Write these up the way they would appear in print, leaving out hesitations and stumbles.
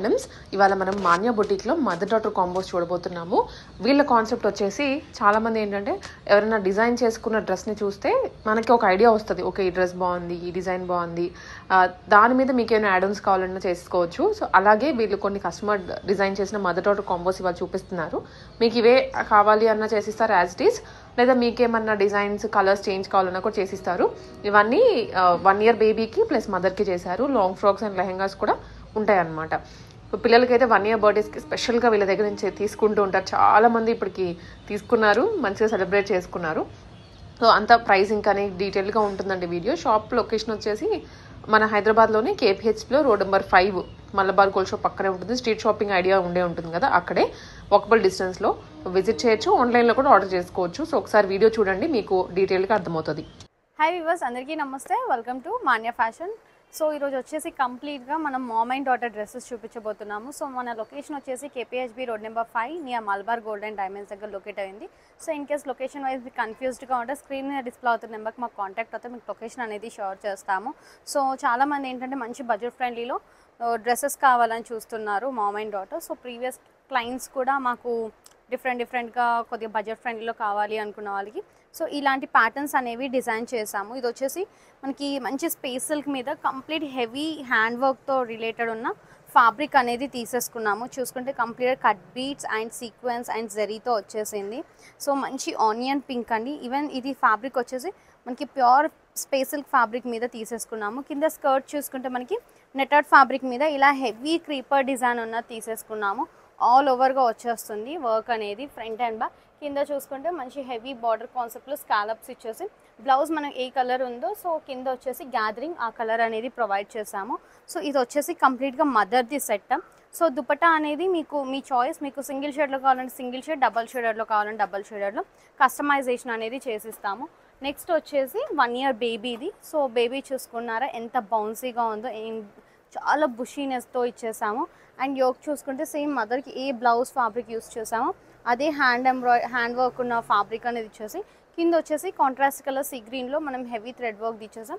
Handlooms. ఇవాళ మనం Manya బొటిక్లో mother daughter combos చూడబోతున్నాము. వీళ్ళ కాన్సెప్ట్ వచ్చేసి చాలామంది ఏంటంటే ఎవరైనా డిజైన్ చేసుకున్న డ్రెస్ని చూస్తే మనకి ఒక ఐడియా వస్తుంది, ఓకే ఈ డ్రెస్ బాగుంది, ఈ డిజైన్ బాగుంది, దాని మీద మీకు ఏమైనా యాడమ్స్ కావాలన్నా చేసుకోవచ్చు. సో అలాగే వీళ్ళు కొన్ని కస్టమర్ డిజైన్ చేసిన మదర్ డాటర్ కాంబోస్ ఇవాళ చూపిస్తున్నారు. మీకు ఇవే కావాలి అన్నా చేసిస్తారు యాజ్ ఇట్ ఈస్, లేదా మీకేమన్నా డిజైన్స్ కలర్స్ చేంజ్ కావాలన్నా కూడా చేసిస్తారు. ఇవన్నీ 1 year బేబీకి ప్లస్ మదర్కి చేశారు. లాంగ్ ఫ్రాక్స్ అండ్ లెహెంగాస్ కూడా ఉంటాయన్నమాట. పిల్లలకైతే 1 year బర్త్డేస్కి స్పెషల్గా వీళ్ళ దగ్గర నుంచి తీసుకుంటూ ఉంటారు. చాలామంది ఇప్పటికి తీసుకున్నారు, మంచిగా సెలబ్రేట్ చేసుకున్నారు. సో అంత ప్రైసింగ్ కానీ డీటెయిల్గా ఉంటుందండి వీడియో. షాప్ లొకేషన్ వచ్చేసి మన హైదరాబాద్లోని కేపీహెచ్లో road number 5 Malabar gold shop పక్కనే ఉంటుంది. స్ట్రీట్ షాపింగ్ ఐడియా ఉండే ఉంటుంది కదా, అక్కడే వాకబుల్ డిస్టెన్స్లో విజిట్ చేయొచ్చు. ఆన్లైన్లో కూడా ఆర్డర్ చేసుకోవచ్చు. సో ఒకసారి వీడియో చూడండి, మీకు డీటెయిల్గా అర్థమవుతుంది. హాయ్ వ్యూవర్స్, అందరికీ నమస్తే. Welcome to Manya fashion. So ఈరోజు వచ్చేసి కంప్లీట్గా మనం మామ్ అండ్ డాటర్ డ్రెస్సెస్ చూపించబోతున్నాము. సో మన లొకేషన్ వచ్చేసి KPHB road number 5 near Malabar gold and diamonds దగ్గర లొకేట్ అయింది. So in case location wise మీకు కన్ఫ్యూజ్డ్గా ఉంటే స్క్రీన్ మీద డిస్ప్లే అవుతున్న నెంబర్కి మాకు కాంటాక్ట్ అవుతే మీకు లొకేషన్ అనేది షేర్ చేస్తాము. సో చాలామంది ఏంటంటే మంచి బడ్జెట్ ఫ్రెండ్లీలో డ్రెస్సెస్ కావాలని చూస్తున్నారు ma'am and daughter. So previous clients కూడా మాకు డిఫరెంట్గా కొద్దిగా బడ్జెట్ ఫ్రెండ్లీలో కావాలి అనుకున్న వాళ్ళకి సో ఇలాంటి ప్యాటర్న్స్ అనేవి డిజైన్ చేసాము. ఇది వచ్చేసి మనకి మంచి స్పేస్ సిల్క్ మీద కంప్లీట్ హెవీ హ్యాండ్ వర్క్తో రిలేటెడ్ ఉన్న ఫ్యాబ్రిక్ అనేది తీసేసుకున్నాము. చూసుకుంటే complete cut beads and sequence and జెరీతో వచ్చేసింది. సో మంచి ఆనియన్ పింక్ అండి. ఈవెన్ ఇది ఫ్యాబ్రిక్ వచ్చేసి మనకి ప్యూర్ స్పేస్ సిల్క్ ఫ్యాబ్రిక్ మీద తీసేసుకున్నాము. కింద స్కర్ట్ చూసుకుంటే మనకి నెటెడ్ ఫ్యాబ్రిక్ మీద ఇలా హెవీ క్రీపర్ డిజైన్ ఉన్నది తీసేసుకున్నాము. ఆల్ ఓవర్గా వచ్చేస్తుంది వర్క్ అనేది ఫ్రంట్ అండ్ బ్యాక్. కింద చూసుకుంటే మంచి హెవీ బార్డర్ కాన్సెప్ట్లో స్కాలప్స్ ఇచ్చేసి బ్లౌజ్ మనం ఏ కలర్ ఉందో సో కింద వచ్చేసి గ్యాదరింగ్ ఆ కలర్ అనేది ప్రొవైడ్ చేసాము. సో ఇది వచ్చేసి కంప్లీట్గా మదర్ది సెట్. సో దుపట్టా అనేది మీకు మీ చాయిస్, మీకు సింగిల్ షేడ్లో కావాలంటే సింగిల్ షేడ్, డబల్ షేడర్లో కావాలంటే డబల్ షేడర్లో కస్టమైజేషన్ అనేది చేసిస్తాము. నెక్స్ట్ వచ్చేసి 1 year బేబీది. సో బేబీ చూసుకున్నారా ఎంత బౌన్సీగా ఉందో, చాలా బుషీనెస్తో ఇచ్చేసాము. అండ్ యోక్ చూసుకుంటే సేమ్ మదర్కి ఏ బ్లౌజ్ ఫ్యాబ్రిక్ యూస్ చేసామో అదే హ్యాండ్ వర్క్ ఉన్న ఫ్యాబ్రిక్ అనేది ఇచ్చేసి కింద వచ్చేసి కాంట్రాస్ట్ కలర్ సీ గ్రీన్లో మనం హెవీ థ్రెడ్ వర్క్ ఇచ్చేసాం.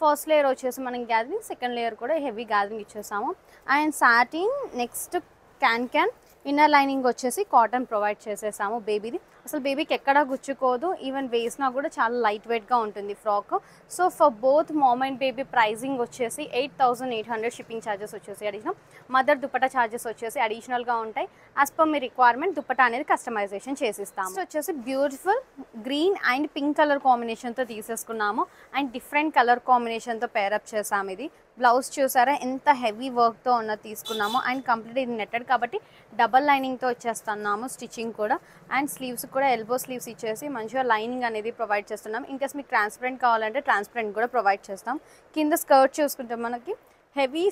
ఫస్ట్ లేయర్ వచ్చేసి మనం గ్యాదరింగ్, సెకండ్ లేయర్ కూడా హెవీ గ్యాదరింగ్ ఇచ్చేసాము. And satin, next can inner lining వచ్చేసి కాటన్ ప్రొవైడ్ చేసేసాము బేబీది. అసలు బేబీకి ఎక్కడా గుచ్చుకోదు, ఈవెన్ వేసినా కూడా చాలా లైట్ వెయిట్గా ఉంటుంది frock. So for both mom and baby pricing వచ్చేసి 8,800 షిప్పింగ్ ఛార్జెస్ వచ్చేసి అడిషనల్. మదర్ దుపట్టా ఛార్జెస్ వచ్చేసి అడిషనల్గా ఉంటాయి. యాజ్ పర్ మీ రిక్వైర్మెంట్ దుపట్టా అనేది కస్టమైజేషన్ చేసిస్తాము. సో వచ్చేసి beautiful green and pink colour కాంబినేషన్తో తీసేసుకున్నాము. అండ్ డిఫరెంట్ కలర్ కాంబినేషన్తో పేరప్ చేసాము. ఇది బ్లౌజ్ చూసారా ఎంత హెవీ వర్క్తో ఉన్నది తీసుకున్నాము. అండ్ కంప్లీట్ ఇది నెట్టెడ్ కాబట్టి డబల్ లైనింగ్తో వచ్చేస్తున్నాము స్టిచ్చింగ్ కూడా. అండ్ స్లీవ్స్ కూడా ఎల్బో స్లీవ్స్ ఇచ్చేసి మంచిగా లైనింగ్ అనేది ప్రొవైడ్ చేస్తున్నాం. ఇన్కేస్ మీకు ట్రాన్స్పరెంట్ కావాలంటే ట్రాన్స్పరెంట్ కూడా ప్రొవైడ్ చేస్తాం. కింద స్కర్ట్ చూసుకుంటే మనకి heavy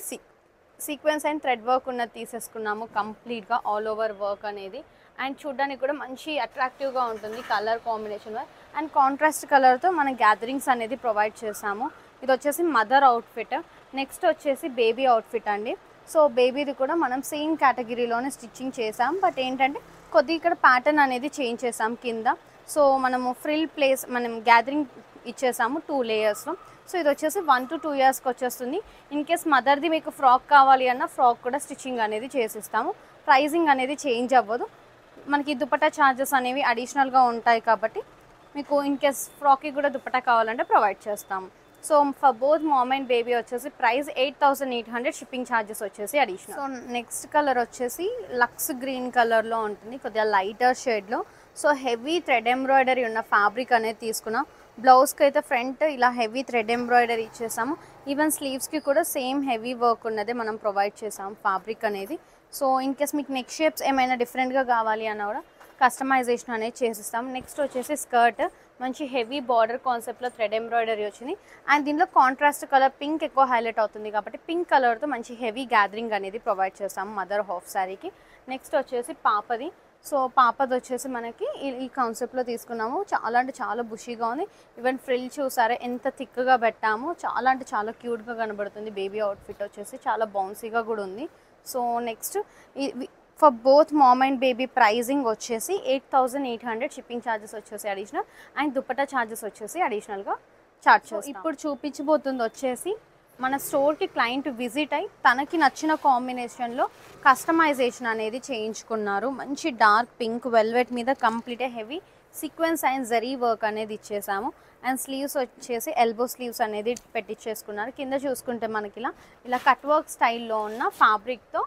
sequence and thread work ఉన్నది తీసేసుకున్నాము కంప్లీట్గా ఆల్ ఓవర్ వర్క్ అనేది. అండ్ చూడడానికి కూడా మంచి అట్రాక్టివ్గా ఉంటుంది కలర్ కాంబినేషన్. అండ్ కాంట్రాస్ట్ కలర్తో మన గ్యాదరింగ్స్ అనేది ప్రొవైడ్ చేసాము. ఇది వచ్చేసి మదర్ అవుట్ఫిట్. నెక్స్ట్ వచ్చేసి బేబీ అవుట్ఫిట్ అండి. సో బేబీది కూడా మనం సేమ్ కేటగిరీలోనే స్టిచ్చింగ్ చేసాం. బట్ ఏంటంటే కొద్దిగా ఇక్కడ ప్యాటర్న్ అనేది చేంజ్ చేసాం కింద. సో మనము ఫ్రిల్ ప్లేస్ మనం గ్యాదరింగ్ ఇచ్చేసాము 2 layers. సో ఇది వచ్చేసి 1 to 2 yearsకి వచ్చేస్తుంది. ఇన్ కేస్ మదర్ది మీకు ఫ్రాక్ కావాలి అన్న ఫ్రాక్ కూడా స్టిచ్చింగ్ అనేది చేసిస్తాము. ప్రైజింగ్ అనేది చేంజ్ అవ్వదు. మనకి దుపట్టా ఛార్జెస్ అనేవి అడిషనల్గా ఉంటాయి కాబట్టి మీకు ఇన్ కేస్ ఫ్రాక్కి కూడా దుపట్టా కావాలంటే ప్రొవైడ్ చేస్తాము. So for both mom and baby వచ్చేసి ప్రైస్ 8,800 షిప్పింగ్ ఛార్జెస్ వచ్చేసి అడిషనల్. సో నెక్స్ట్ కలర్ వచ్చేసి లక్స్ గ్రీన్ కలర్లో ఉంటుంది, కొద్దిగా లైటర్ షేడ్లో. సో హెవీ థ్రెడ్ ఎంబ్రాయిడరీ ఉన్న ఫ్యాబ్రిక్ అనేది తీసుకున్నాం. బ్లౌజ్కి అయితే ఫ్రంట్ ఇలా హెవీ థ్రెడ్ ఎంబ్రాయిడరీ ఇచ్చేసాము. ఈవెన్ స్లీవ్స్కి కూడా సేమ్ హెవీ వర్క్ ఉన్నదే మనం ప్రొవైడ్ చేసాము ఫ్యాబ్రిక్ అనేది. సో ఇన్ కేస్ మీకు నెక్ షేప్స్ ఏమైనా డిఫరెంట్గా కావాలి అన్నా కూడా కస్టమైజేషన్ అనేది చేసిస్తాం. నెక్స్ట్ వచ్చేసి స్కర్ట్ మంచి హెవీ బార్డర్ కాన్సెప్ట్లో థ్రెడ్ ఎంబ్రాయిడరీ వచ్చింది. అండ్ దీనిలో కాంట్రాస్ట్ కలర్ పింక్ ఎక్కువ హైలైట్ అవుతుంది కాబట్టి పింక్ కలర్తో మంచి హెవీ గ్యాదరింగ్ అనేది ప్రొవైడ్ చేస్తాము మదర్ హాఫ్ శారీకి. నెక్స్ట్ వచ్చేసి పాపది. సో పాపది వచ్చేసి మనకి ఈ కాన్సెప్ట్లో తీసుకున్నాము. చాలా అంటే చాలా బుషీగా ఉంది. ఈవెన్ ఫ్రిల్ చూసారా ఎంత థిక్గా పెట్టాము, చాలా అంటే చాలా క్యూట్గా కనబడుతుంది. బేబీ అవుట్ఫిట్ వచ్చేసి చాలా బౌన్సీగా కూడా ఉంది. So next for both mom and baby pricing వచ్చేసి 8,800 షిప్పింగ్ ఛార్జెస్ వచ్చేసి అడిషనల్. అండ్ దుపట్టా ఛార్జెస్ వచ్చేసి అడిషనల్గా చార్జ్ చేస్తాం. ఇప్పుడు చూపించబోతుంది వచ్చేసి మన స్టోర్కి క్లయింట్ విజిట్ అయ్యి తనకి నచ్చిన కాంబినేషన్లో కస్టమైజేషన్ అనేది చేయించుకున్నారు. మంచి డార్క్ పింక్ వెల్వెట్ మీద complete heavy sequence and zari work అనేది ఇచ్చేసాము. అండ్ స్లీవ్స్ వచ్చేసి ఎల్బో స్లీవ్స్ అనేది పెట్టించేసుకున్నారు. కింద చూసుకుంటే మనకి ఇలా కట్ వర్క్ స్టైల్లో ఉన్న ఫ్యాబ్రిక్తో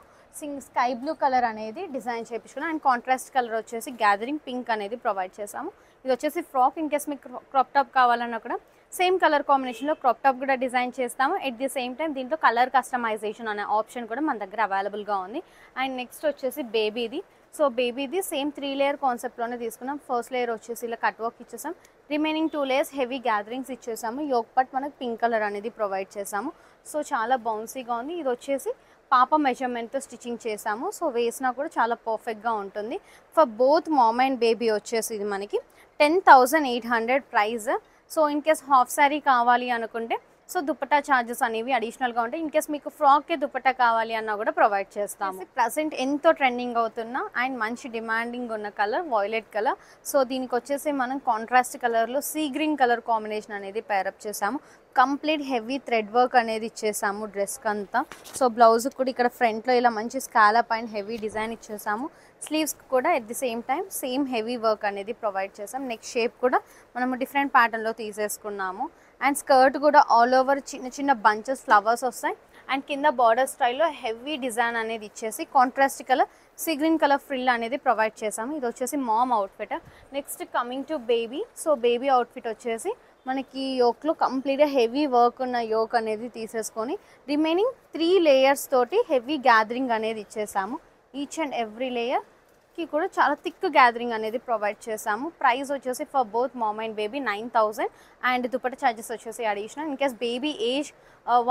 స్కై బ్లూ కలర్ అనేది డిజైన్ చేయించుకున్నాం. అండ్ కాంట్రాస్ట్ కలర్ వచ్చేసి గ్యాదరింగ్ పింక్ అనేది ప్రొవైడ్ చేసాము. ఇది వచ్చేసి ఫ్రాక్. ఇన్ కేస్ మీకు క్రాప్ టాప్ కావాలన్నా కూడా సేమ్ కలర్ కాంబినేషన్లో క్రాప్ టాప్ కూడా డిజైన్ చేస్తాము. ఎట్ ది సేమ్ టైం దీంట్లో కలర్ కస్టమైజేషన్ అనే ఆప్షన్ కూడా మన దగ్గర అవైలబుల్గా ఉంది. అండ్ నెక్స్ట్ వచ్చేసి బేబీది. సో బేబీది సేమ్ 3 లేయర్ కాన్సెప్ట్లోనే తీసుకున్నాం. ఫస్ట్ లేయర్ వచ్చేసి ఇలా కట్ వర్క్ ఇచ్చేసాం. రిమైనింగ్ 2 లేయర్స్ హెవీ గ్యాదరింగ్స్ ఇచ్చేసాము. యోక్ పార్ట్ మనకు పింక్ కలర్ అనేది ప్రొవైడ్ చేసాము. సో చాలా బౌన్సీగా ఉంది. ఇది వచ్చేసి పాప మెజర్మెంట్తో స్టిచ్చింగ్ చేసాము. సో వేసినా కూడా చాలా పర్ఫెక్ట్గా ఉంటుంది. For both mom and baby వచ్చేసి ఇది మనకి 10,800 price. So in case half sari కావాలి అనుకుంటే సో దుపట్టా ఛార్జెస్ అనేవి అడిషనల్గా ఉంటాయి. ఇన్ కేస్ మీకు ఫ్రాక్కే దుపట్టా కావాలి అన్నా కూడా ప్రొవైడ్ చేస్తాము. ప్రజెంట్ ఎంతో ట్రెండింగ్ అవుతున్న అండ్ మంచి డిమాండింగ్ ఉన్న కలర్ వాయిలెట్ కలర్. సో దీనికి వచ్చేసి మనం కాంట్రాస్ట్ కలర్లో సీ గ్రీన్ కలర్ కాంబినేషన్ అనేది పేరప్ చేసాము. కంప్లీట్ హెవీ థ్రెడ్ వర్క్ అనేది ఇచ్చేసాము డ్రెస్కి అంతా. సో బ్లౌజ్ కూడా ఇక్కడ ఫ్రంట్లో ఇలా మంచి స్కాలప్ అండ్ హెవీ డిజైన్ ఇచ్చేసాము. స్లీవ్స్ కూడా at the same time same heavy work అనేది ప్రొవైడ్ చేసాం. నెక్ షేప్ కూడా మనము డిఫరెంట్ ప్యాటర్న్లో తీసేసుకున్నాము. అండ్ స్కర్ట్ కూడా ఆల్ ఓవర్ చిన్న చిన్న బంచెస్ ఫ్లవర్స్ వస్తాయి. అండ్ కింద బార్డర్ స్టైల్లో హెవీ డిజైన్ అనేది ఇచ్చేసి contrast colour sea green colour frill అనేది ప్రొవైడ్ చేసాము. ఇది వచ్చేసి mom outfit. Next coming to baby. So baby outfit వచ్చేసి మనకి యోక్లో కంప్లీట్గా హెవీ వర్క్ ఉన్న యోక్ అనేది తీసేసుకొని రిమైనింగ్ 3 లేయర్స్ తోటి హెవీ గ్యాదరింగ్ అనేది ఇచ్చేసాము. ఈచ్ అండ్ ఎవ్రీ లేయర్కి కూడా చాలా థిక్ గ్యాదరింగ్ అనేది ప్రొవైడ్ చేసాము. ప్రైస్ వచ్చేసి for both mom and baby 9,000 and dupatta charges వచ్చేసి additional. In case baby age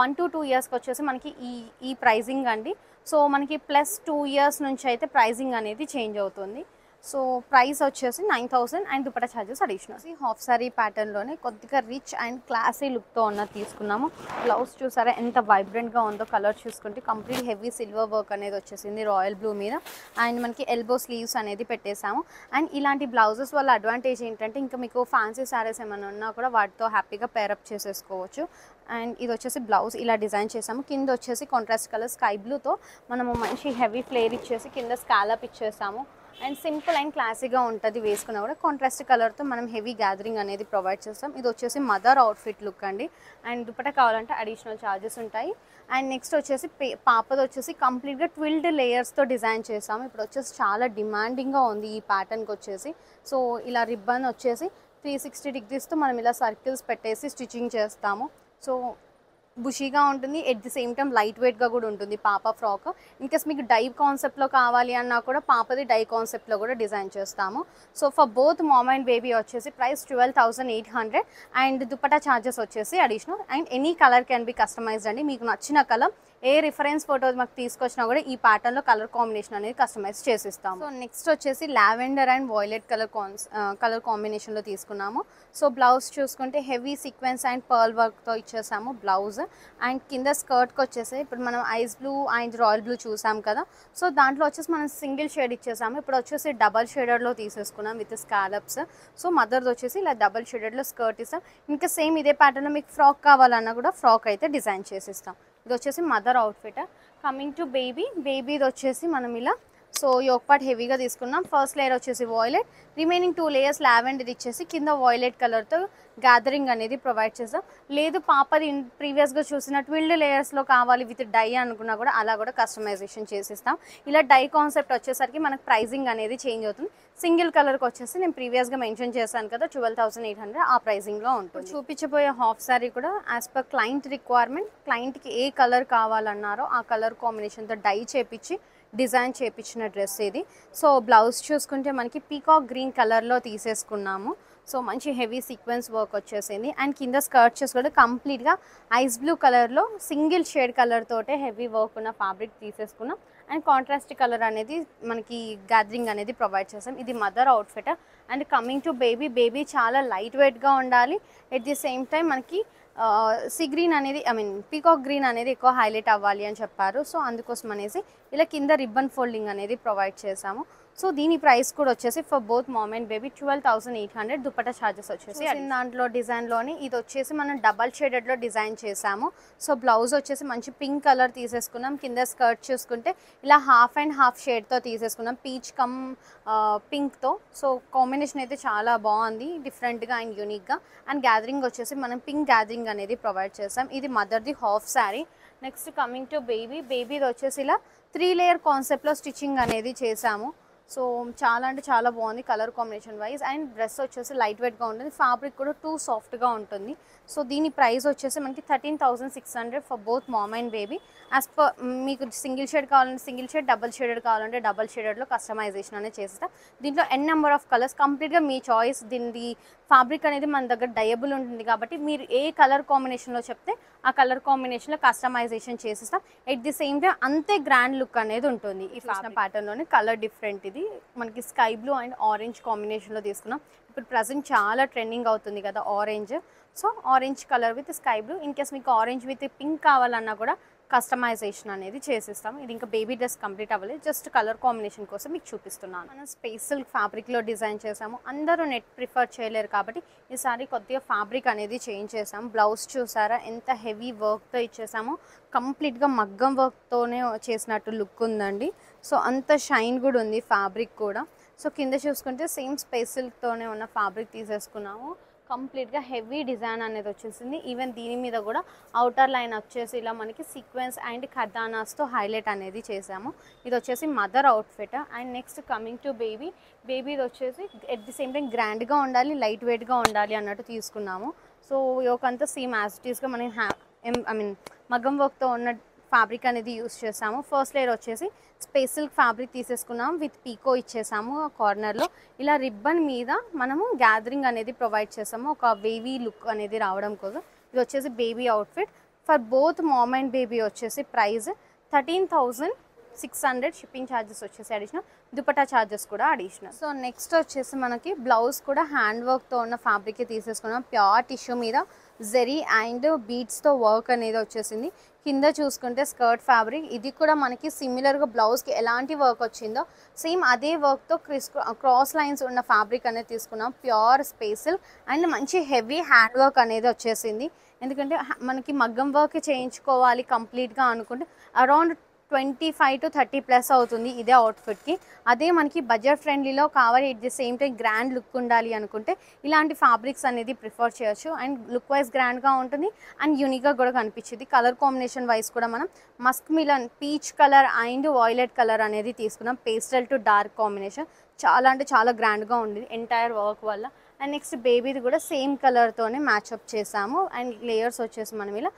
1 to 2 yearsకి వచ్చేసి మనకి ఈ ప్రైజింగ్ అండి. సో మనకి ప్లస్ 2 years నుంచి అయితే ప్రైజింగ్ అనేది చేంజ్ అవుతుంది. సో ప్రైస్ వచ్చేసి 9,000 and dupatta charges additional. Half sari ప్యాటర్న్లోనే కొద్దిగా రిచ్ అండ్ క్లాసీ లుక్తో ఉన్నది తీసుకున్నాము. బ్లౌజ్ చూసారా ఎంత వైబ్రెంట్గా ఉందో. కలర్ చూసుకుంటే కంప్లీట్ హెవీ సిల్వర్ వర్క్ అనేది వచ్చేసింది రాయల్ బ్లూ మీద. అండ్ మనకి ఎల్బో స్లీవ్స్ అనేది పెట్టేసాము. అండ్ ఇలాంటి బ్లౌజెస్ వల్ల అడ్వాంటేజ్ ఏంటంటే ఇంకా మీకు ఫ్యాన్సీ శారీస్ ఏమైనా ఉన్నా కూడా వాటితో హ్యాపీగా పేరప్ చేసేసుకోవచ్చు. అండ్ ఇది వచ్చేసి బ్లౌజ్ ఇలా డిజైన్ చేసాము. కింద వచ్చేసి కాంట్రాస్ట్ కలర్ స్కై బ్లూతో మనము మంచి హెవీ ఫ్లేర్ ఇచ్చేసి కింద స్కాలప్ ఇచ్చేసాము. అండ్ సింపుల్ అండ్ క్లాసీగా ఉంటుంది వేసుకున్నా కూడా. కాంట్రాస్ట్ కలర్తో మనం హెవీ గ్యాదరింగ్ అనేది ప్రొవైడ్ చేస్తాం. ఇది వచ్చేసి మదర్ అవుట్ఫిట్ లుక్ అండి. అండ్ దుపట్టా కావాలంటే అడిషనల్ ఛార్జెస్ ఉంటాయి. అండ్ నెక్స్ట్ వచ్చేసి పాపది వచ్చేసి కంప్లీట్గా ట్విల్డ్ లేయర్స్తో డిజైన్ చేసాము. ఇప్పుడు వచ్చేసి చాలా డిమాండింగ్గా ఉంది ఈ ప్యాటర్న్కి వచ్చేసి. సో ఇలా రిబ్బన్ వచ్చేసి 360 degreesతో మనం ఇలా సర్కిల్స్ పెట్టేసి స్టిచ్చింగ్ చేస్తాము. సో బుషీగా ఉంటుంది. At the same time light వెయిట్గా కూడా ఉంటుంది పాప ఫ్రాక్. ఇన్కేస్ మీకు డై కాన్సెప్ట్లో కావాలి అన్నా కూడా పాపది డై కాన్సెప్ట్లో కూడా డిజైన్ చేస్తాము. So for both mom and baby వచ్చేసి ప్రైస్ 12,800 అండ్ దుపట్టా ఛార్జెస్ వచ్చేసి additional. And any colour can be customised అండి. మీకు నచ్చిన కలర్ ఏ రిఫరెన్స్ ఫోటో మాకు తీసుకొచ్చినా కూడా ఈ ప్యాటర్న్లో కలర్ కాంబినేషన్ అనేది కస్టమైజ్ చేసిస్తాము. సో నెక్స్ట్ వచ్చేసి లావెండర్ అండ్ వాయిలెట్ కలర్ కాంబినేషన్లో తీసుకున్నాము. సో బ్లౌజ్ చూసుకుంటే హెవీ సీక్వెన్స్ అండ్ పర్ల్ వర్క్తో ఇచ్చేసాము బ్లౌజ్. అండ్ కింద స్కర్ట్కి వచ్చేసి ఇప్పుడు మనం ice blue and royal blue చూసాం కదా. సో దాంట్లో వచ్చేసి మనం సింగిల్ షేడ్ ఇచ్చేసాము. ఇప్పుడు వచ్చేసి డబల్ షేడెడ్లో తీసేసుకున్నాం విత్ స్కాలప్స్. సో మదర్ది వచ్చేసి ఇలా డబల్ షేడెడ్లో స్కర్ట్ ఇస్తాం. ఇంకా సేమ్ ఇదే ప్యాటర్న్లో మీకు ఫ్రాక్ కావాలన్నా కూడా ఫ్రాక్ అయితే డిజైన్ చేసిస్తాం. ఇది వచ్చేసి మదర్ అవుట్ఫిట్. కమింగ్ టు బేబీది వచ్చేసి మనం ఇలా సో యోక్ పార్ట్ హెవీగా తీసుకున్నాం. ఫస్ట్ లేయర్ వచ్చేసి వాయిలెట్, రిమైనింగ్ 2 లేయర్స్ లావెండర్ ఇచ్చేసి కింద వాయిలెట్ కలర్తో గ్యాదరింగ్ అనేది ప్రొవైడ్ చేస్తాం. లేదు పాపది ప్రీవియస్గా చూసిన ట్విల్డ్ లేయర్స్లో కావాలి విత్ డై అనుకున్నా కూడా అలా కూడా కస్టమైజేషన్ చేసిస్తాం. ఇలా డై కాన్సెప్ట్ వచ్చేసరికి మనకు ప్రైజింగ్ అనేది చేంజ్ అవుతుంది. సింగిల్ కలర్కి వచ్చేసి నేను ప్రీవియస్గా మెన్షన్ చేశాను కదా 12,800 ఆ ప్రైజింగ్లో ఉంటుంది. చూపించబోయే హాఫ్ సారీ కూడా యాజ్ పర్ క్లయింట్ రిక్వైర్మెంట్, క్లయింట్కి ఏ కలర్ కావాలన్నారో ఆ కలర్ కాంబినేషన్తో డై చేపించి డిజైన్ చేయించిన డ్రెస్ ఇది. సో బ్లౌజ్ చూసుకుంటే మనకి పీకాక్ గ్రీన్ కలర్లో తీసేసుకున్నాము. సో మంచి హెవీ సీక్వెన్స్ వర్క్ వచ్చేసింది. అండ్ కింద స్కర్ట్ చూసుకుంటే కంప్లీట్గా ఐస్ బ్లూ కలర్లో సింగిల్ షేడ్ కలర్ తోటే హెవీ వర్క్ ఉన్న ఫ్యాబ్రిక్ తీసేసుకున్నాం. అండ్ కాంట్రాస్ట్ కలర్ అనేది మనకి గ్యాదరింగ్ అనేది ప్రొవైడ్ చేస్తాం. ఇది mother outfit. And coming to baby చాలా లైట్ వెయిట్గా ఉండాలి. ఎట్ ది సేమ్ టైం మనకి సీ గ్రీన్ అనేది పీకాక్ గ్రీన్ అనేది ఎక్కువ హైలైట్ అవ్వాలి అని చెప్పారు. సో అందుకోసం అనేసి ఇలా కింద రిబ్బన్ ఫోల్డింగ్ అనేది ప్రొవైడ్ చేసాము. సో దీని ప్రైస్ కూడా వచ్చేసి for both mom and baby 12,800. Dupatta charges వచ్చేసి దాంట్లో డిజైన్లోని ఇది వచ్చేసి మనం డబల్ షేడెడ్లో డిజైన్ చేసాము. సో బ్లౌజ్ వచ్చేసి మంచి పింక్ కలర్ తీసేసుకున్నాం. కింద స్కర్ట్ చూసుకుంటే ఇలా హాఫ్ అండ్ హాఫ్ షేడ్తో తీసేసుకున్నాం, పీచ్ కమ్ పింక్తో. సో కాంబినేషన్ అయితే చాలా బాగుంది, డిఫరెంట్గా అండ్ యూనిక్గా. అండ్ గ్యాదరింగ్ వచ్చేసి మనం పింక్ గ్యాదరింగ్ అనేది ప్రొవైడ్ చేసాం. ఇది మదర్ది half sari. Next coming to బేబీది వచ్చేసి ఇలా 3 లేయర్ కాన్సెప్ట్లో స్టిచ్చింగ్ అనేది చేసాము. సో చాలా అంటే చాలా బాగుంది colour combination wise. And dress వచ్చేసి లైట్ వెయిట్గా ఉంటుంది, ఫ్యాబ్రిక్ కూడా టూ సాఫ్ట్గా ఉంటుంది. సో దీని ప్రైస్ వచ్చేసి మనకి 13,600 for both mom and baby. As per మీకు సింగిల్ షేడ్ కావాలంటే సింగిల్ షేడ్, డబల్ షేడెడ్ కావాలంటే డబల్ షేడెడ్లో కస్టమైజేషన్ అనేది చేస్తాం. దీంట్లో ఎన్ నెంబర్ ఆఫ్ కలర్స్, కంప్లీట్గా మీ చాయిస్. దీని ఫ్యాబ్రిక్ అనేది మన దగ్గర డయబుల్ ఉంటుంది కాబట్టి మీరు ఏ కలర్ కాంబినేషన్లో చెప్తే ఆ కలర్ కాంబినేషన్లో కస్టమైజేషన్ చేసిస్తాం. ఎట్ ది సేమ్ టైం అంతే గ్రాండ్ లుక్ అనేది ఉంటుంది. ఈ ఫ్యాషన్ ప్యాటర్న్లోనే కలర్ డిఫరెంట్, ఇది మనకి స్కై బ్లూ అండ్ ఆరెంజ్ కాంబినేషన్లో తీసుకున్నాం. ఇప్పుడు ప్రజెంట్ చాలా ట్రెండింగ్ అవుతుంది కదా orange. So orange colour with sky blue. In case మీకు ఆరెంజ్ విత్ పింక్ కావాలన్నా కూడా కస్టమైజేషన్ అనేది చేసిస్తాం. ఇది ఇంకా బేబీ డ్రెస్ కంప్లీట్ అవ్వలేదు, జస్ట్ కలర్ కాంబినేషన్ కోసం మీకు చూపిస్తున్నాను. మనం స్పేస్ సిల్క్ ఫ్యాబ్రిక్లో డిజైన్ చేసాము. అందరూ నెట్ ప్రిఫర్ చేయలేరు కాబట్టి ఈసారి కొద్దిగా ఫ్యాబ్రిక్ అనేది చేంజ్ చేసాము. బ్లౌజ్ చూసారా ఎంత హెవీ వర్క్తో ఇచ్చేసాము, కంప్లీట్గా మగ్గం వర్క్తోనే చేసినట్టు లుక్ ఉందండి. సో అంత షైన్ కూడా ఉంది ఫ్యాబ్రిక్ కూడా. సో కింద చూసుకుంటే సేమ్ స్పేస్ సిల్క్తోనే ఉన్న ఫ్యాబ్రిక్ తీసేసుకున్నాము. కంప్లీట్గా హెవీ డిజైన్ అనేది వచ్చేసింది. ఈవెన్ దీని మీద కూడా అవుటర్ లైన్ వచ్చేసి ఇలా మనకి సీక్వెన్స్ అండ్ ఖర్దానాస్తో హైలైట్ అనేది చేసాము. ఇది వచ్చేసి mother outfit. And next coming to బేబీది వచ్చేసి ఎట్ ది సేమ్ టైం గ్రాండ్గా ఉండాలి, లైట్ వెయిట్గా ఉండాలి అన్నట్టు తీసుకున్నాము. సో యోకంతా సేమ్ యాజ్ ఇట్ ఈస్గా మనం మగ్గం వర్క్తో ఉన్న ఫ్యాబ్రిక్ అనేది యూస్ చేసాము. ఫస్ట్ లేయర్ వచ్చేసి స్పేస్ సిల్క్ ఫ్యాబ్రిక్ తీసేసుకున్నాం, విత్ పీకో ఇచ్చేసాము కార్నర్లో. ఇలా రిబ్బన్ మీద మనము గ్యాదరింగ్ అనేది ప్రొవైడ్ చేసాము, ఒక వేవీ లుక్ అనేది రావడం కోసం. ఇది వచ్చేసి baby outfit. For both mom and baby వచ్చేసి ప్రైస్ 13,600. షిప్పింగ్ ఛార్జెస్ వచ్చేసి అడిషనల్, దుపట్టా ఛార్జెస్ కూడా అడిషనల్. సో నెక్స్ట్ వచ్చేసి మనకి బ్లౌజ్ కూడా హ్యాండ్ వర్క్తో ఉన్న ఫ్యాబ్రిక్ తీసుకున్నాం. ప్యూర్ టిష్యూ మీద జెరీ అండ్ బీడ్స్తో వర్క్ అనేది వచ్చేసింది. కింద చూసుకుంటే స్కర్ట్ ఫ్యాబ్రిక్, ఇది కూడా మనకి సిమిలర్గా బ్లౌజ్కి ఎలాంటి వర్క్ వచ్చిందో సేమ్ అదే వర్క్తో క్రాస్ లైన్స్ ఉన్న ఫ్యాబ్రిక్ అనేది తీసుకున్నాం. ప్యూర్ స్పేసిల్ అండ్ మంచి హెవీ హ్యాండ్ వర్క్ అనేది వచ్చేసింది. ఎందుకంటే మనకి మగ్గం వర్క్ చేయించుకోవాలి కంప్లీట్గా అనుకుంటే అరౌండ్ 25 to 30+ అవుతుంది ఇదే అవుట్ఫిట్కి. అదే మనకి బడ్జెట్ ఫ్రెండ్లీలో కావాలి, at the same time grand look ఉండాలి అనుకుంటే ఇలాంటి ఫ్యాబ్రిక్స్ అనేది ప్రిఫర్ చేయొచ్చు. అండ్ లుక్ వైజ్ గ్రాండ్గా ఉంటుంది అండ్ యూనిక్గా కూడా కనిపించింది. కలర్ కాంబినేషన్ వైజ్ కూడా మనం Musk melon peach colour and violet colour అనేది తీసుకున్నాం. పేస్టల్ టు డార్క్ కాంబినేషన్ చాలా అంటే చాలా గ్రాండ్గా ఉంది ఎంటైర్ వర్క్ వల్ల. అండ్ నెక్స్ట్ బేబీది కూడా సేమ్ కలర్తోనే మ్యాచ్అప్ చేసాము. అండ్ లేయర్స్ వచ్చేసి మనం ఇలా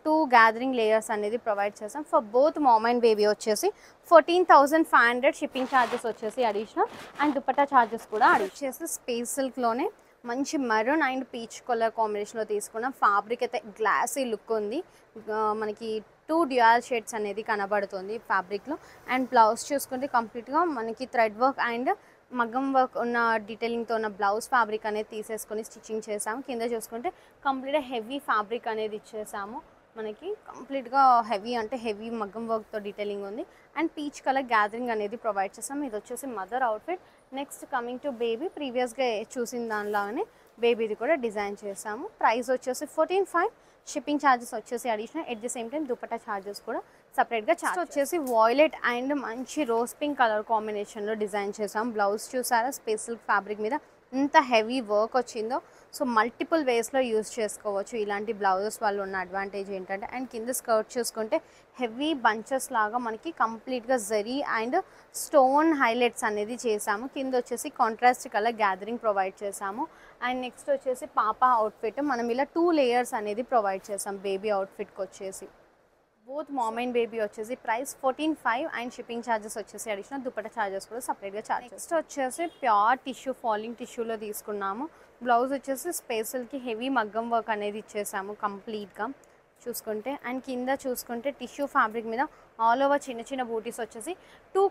2 గ్యాదరింగ్ లేయర్స్ అనేది ప్రొవైడ్ చేసాం. For both mom and baby వచ్చేసి 14,500. షిప్పింగ్ ఛార్జెస్ వచ్చేసి అడిషనల్ అండ్ దుపట్టా ఛార్జెస్ కూడా అడిషనల్. స్పేస్ సిల్క్లోనే మంచి మరూన్ అండ్ పీచ్ కలర్ కాంబినేషన్లో తీసుకున్నాం. ఫ్యాబ్రిక్ అయితే గ్లాసీ లుక్ ఉంది, మనకి 2 డ్యూయల్ షేడ్స్ అనేది కనబడుతుంది ఫ్యాబ్రిక్లో. అండ్ బ్లౌజ్ చూసుకుంటే కంప్లీట్గా మనకి థ్రెడ్ వర్క్ అండ్ మగ్గం వర్క్ ఉన్న డీటెయిలింగ్తో ఉన్న బ్లౌజ్ ఫ్యాబ్రిక్ అనేది తీసేసుకొని స్టిచ్చింగ్ చేసాము. కింద చూసుకుంటే కంప్లీట్గా హెవీ ఫ్యాబ్రిక్ అనేది ఇచ్చేసాము. మనకి కంప్లీట్గా హెవీ అంటే హెవీ మగ్గం వర్క్తో డీటెయిలింగ్ ఉంది. అండ్ పీచ్ కలర్ గ్యాదరింగ్ అనేది ప్రొవైడ్ చేసాము. ఇది వచ్చేసి mother outfit. Next coming to baby, ప్రీవియస్గా చూసిన దానిలాగానే బేబీది కూడా డిజైన్ చేసాము. ప్రైస్ వచ్చేసి 14,500. షిప్పింగ్ ఛార్జెస్ వచ్చేసి additional, at the same time dupatta charges కూడా సపరేట్గా ఛార్జ్ వచ్చేసి వాయిలెట్ అండ్ మంచి రోజ్ పింక్ కలర్ కాంబినేషన్లో డిజైన్ చేసాం. బ్లౌజ్ చూసారా స్పేస్ సిల్క్ ఫ్యాబ్రిక్ మీద ఎంత హెవీ వర్క్ వచ్చిందో. సో మల్టిపుల్ వేస్లో యూజ్ చేసుకోవచ్చు ఇలాంటి బ్లౌజెస్ వాళ్ళు ఉన్న అడ్వాంటేజ్ ఏంటంటే. అండ్ కింద స్కర్ట్ చూసుకుంటే హెవీ బంచెస్ లాగా మనకి కంప్లీట్గా జరీ అండ్ స్టోన్ హైలైట్స్ అనేది చేసాము. కింద వచ్చేసి కాంట్రాస్ట్ కలర్ గ్యాదరింగ్ ప్రొవైడ్ చేసాము. అండ్ నెక్స్ట్ వచ్చేసి పాప అవుట్ఫిట్ మనం ఇలా 2 లేయర్స్ అనేది ప్రొవైడ్ చేసాం బేబీ అవుట్ఫిట్కి వచ్చేసి. బోత్ మామ్ అండ్ బేబీ వచ్చేసి ప్రైస్ 14,500 అండ్ షిప్పింగ్ ఛార్జెస్ వచ్చేసి అడిషనల్, దుపట్టా ఛార్జెస్ కూడా సపరేట్గా ఛార్జ్. నెక్స్ట్ వచ్చేసి ప్యూర్ టిష్యూ ఫాలింగ్ టిష్యూలో తీసుకున్నాము. బ్లౌజ్ వచ్చేసి స్పేసల్కి హెవీ మగ్గం వర్క్ అనేది ఇచ్చేసాము కంప్లీట్గా చూసుకుంటే. అండ్ కింద చూసుకుంటే టిష్యూ ఫ్యాబ్రిక్ మీద ఆల్ ఓవర్ చిన్న చిన్న బూటీస్ వచ్చేసి 2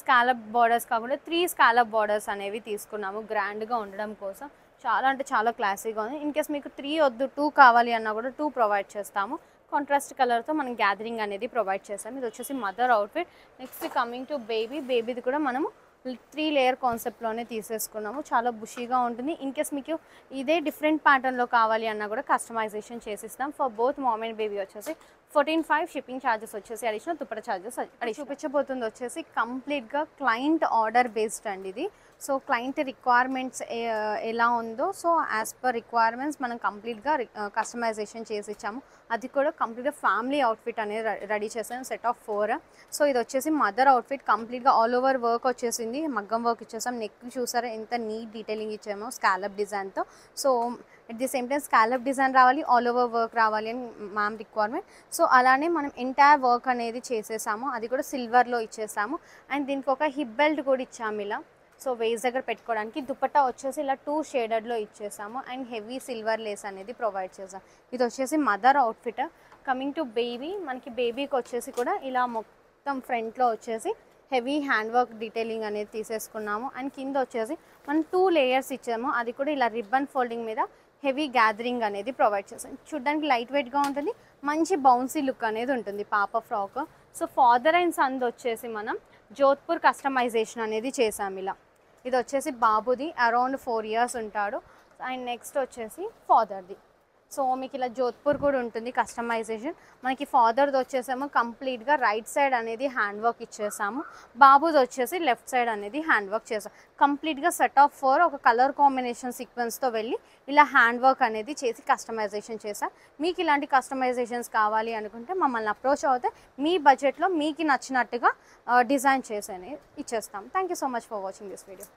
స్కాలప్ బార్డర్స్ కాకుండా 3 స్కాలప్ బార్డర్స్ అనేవి తీసుకున్నాము గ్రాండ్గా ఉండడం కోసం. చాలా అంటే చాలా క్లాసీగా ఉంది. ఇన్ కేస్ మీకు 3 వద్దు 2 కావాలి అన్నా కూడా 2 ప్రొవైడ్ చేస్తాము. కాంట్రాస్ట్ కలర్తో మనం గ్యాదరింగ్ అనేది ప్రొవైడ్ చేసాం. ఇది వచ్చేసి mother outfit. Next coming to బేబీది కూడా మనము 3 లేయర్ కాన్సెప్ట్లోనే తీసేసుకున్నాము. చాలా బుషీగా ఉంటుంది. ఇన్ కేస్ మీకు ఇదే డిఫరెంట్ ప్యాటర్న్లో కావాలి అన్నా కూడా కస్టమైజేషన్ చేసిస్తాం. For both mom and baby వచ్చేసి 14,500 షిప్పింగ్ ఛార్జెస్ వచ్చేసి అడిషనల్, దుప్పట ఛార్జెస్ చూపించబోతుంది వచ్చేసి కంప్లీట్గా క్లయింట్ ఆర్డర్ బేస్డ్ అండి ఇది. సో క్లయింట్ రిక్వైర్మెంట్స్ ఎలా ఉందో సో యాజ్ పర్ రిక్వైర్మెంట్స్ మనం కంప్లీట్గా కస్టమైజేషన్ చేసి ఇచ్చాము. అది కూడా కంప్లీట్గా ఫ్యామిలీ అవుట్ఫిట్ అనేది రెడీ చేసాము, సెట్ ఆఫ్ 4. సో ఇది వచ్చేసి మదర్ అవుట్ఫిట్, కంప్లీట్గా ఆల్ ఓవర్ వర్క్ వచ్చేసింది, మగ్గం వర్క్ ఇచ్చేసాం. నెక్ చూసారా ఎంత నీట్ డీటెయిలింగ్ ఇచ్చామో స్కాలప్ డిజైన్తో. So at the same time scallop design రావాలి, ఆల్ ఓవర్ వర్క్ రావాలి అని మ్యామ్ రిక్వైర్మెంట్. సో అలానే మనం ఎంటైర్ వర్క్ అనేది చేసేసాము, అది కూడా సిల్వర్లో ఇచ్చేసాము. అండ్ దీనికి ఒక హిప్ బెల్ట్ కూడా ఇచ్చాము ఇలా, సో వేస్ దగ్గర పెట్టుకోవడానికి. దుపట్టా వచ్చేసి ఇలా 2 షేడెడ్లో ఇచ్చేసాము అండ్ హెవీ సిల్వర్ లేస్ అనేది ప్రొవైడ్ చేసాం. ఇది వచ్చేసి mother outfit. Coming to baby, మనకి బేబీకి వచ్చేసి కూడా ఇలా మొత్తం ఫ్రంట్లో వచ్చేసి హెవీ హ్యాండ్ వర్క్ డీటెయిలింగ్ అనేది తీసేసుకున్నాము. అండ్ కింద వచ్చేసి మనం 2 లేయర్స్ ఇచ్చాము, అది కూడా ఇలా రిబ్బన్ ఫోల్డింగ్ మీద హెవీ గ్యాదరింగ్ అనేది ప్రొవైడ్ చేసాం. చూడ్డానికి లైట్ వెయిట్గా ఉంటుంది, మంచి బౌన్సీ లుక్ అనేది ఉంటుంది పాప frock. So father and son వచ్చేసి మనం జోధ్పూర్ కస్టమైజేషన్ అనేది చేసాం ఇలా. ఇది వచ్చేసి బాబుది, అరౌండ్ 4 years ఉంటాడు. అండ్ నెక్స్ట్ వచ్చేసి ఫాదర్ది. సో మీకు ఇలా జోధ్పూర్ కూడా ఉంటుంది కస్టమైజేషన్. మనకి ఫాదర్ది వచ్చేసాము కంప్లీట్గా రైట్ సైడ్ అనేది హ్యాండ్ వర్క్ ఇచ్చేసాము, బాబుది వచ్చేసి లెఫ్ట్ సైడ్ అనేది హ్యాండ్ వర్క్ చేసాం. కంప్లీట్గా సెట్ ఆఫ్ 4 ఒక కలర్ కాంబినేషన్ సీక్వెన్స్తో వెళ్ళి ఇలా హ్యాండ్ వర్క్ అనేది చేసి కస్టమైజేషన్ చేసాం. మీకు ఇలాంటి కస్టమైజేషన్స్ కావాలి అనుకుంటే మమ్మల్ని అప్రోచ్ అవుతే మీ బడ్జెట్లో మీకు నచ్చినట్టుగా డిజైన్ చేసి ఇచ్చేస్తాం. Thank you so much for watching this video.